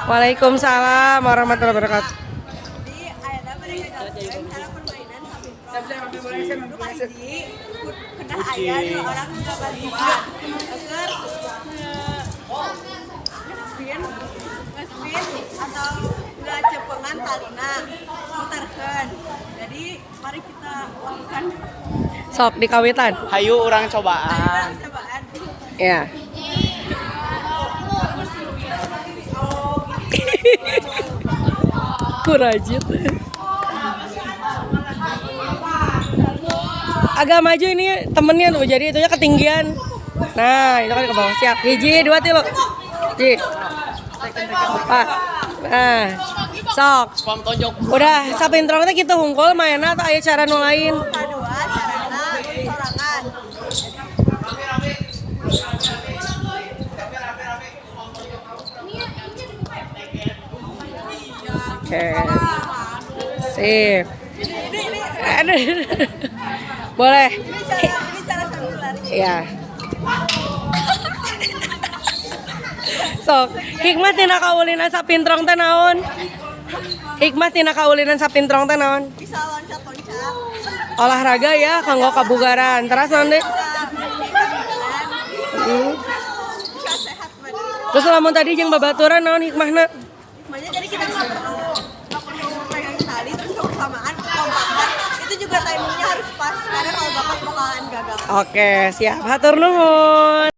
Waalaikumsalam warahmatullahi wabarakatuh. Jadi ayeuna mereka gabung cara permainan sambil duduk hiji kena aya dua orang juga bantuan. Agar ngespin atau nggak cepengan talina muterkeun. Jadi mari kita lakukan. Sok dikawitan. Hayu orang cobaan. Cobaan. Ya. Kurajit. Agak maju ini temennya tuh, jadi itunya ketinggian. Nah, itu kan ke bawah. Siap. Hiji, dua, tilu. Hiji. Ah. Nah. Sok. Spam tonjok. Udah, sapintrong teh kitu hungkul mainna atau aya cara nu lain? Kedua carana sorangan. Oke. Sip. Aduh. Boleh. Ini cara sambil lari. Iya. Sok, hikmah tina kaulinan sapintrong teh naon? Hikmah tina kaulinan sapintrong teh naon? Bisa loncat-loncat. Olahraga ya, kanggo kabugaran. Terus naon deh? Bisa sehat badan. Terus lamun tadi jeung babaturan naon hikmahna? Makanya jadi kita nggak perlu pegang tali terus kebersamaan kompakan. Itu juga timingnya harus pas karena kalau bapak bakalan gagal. Oke, siap. Hatur nuhun.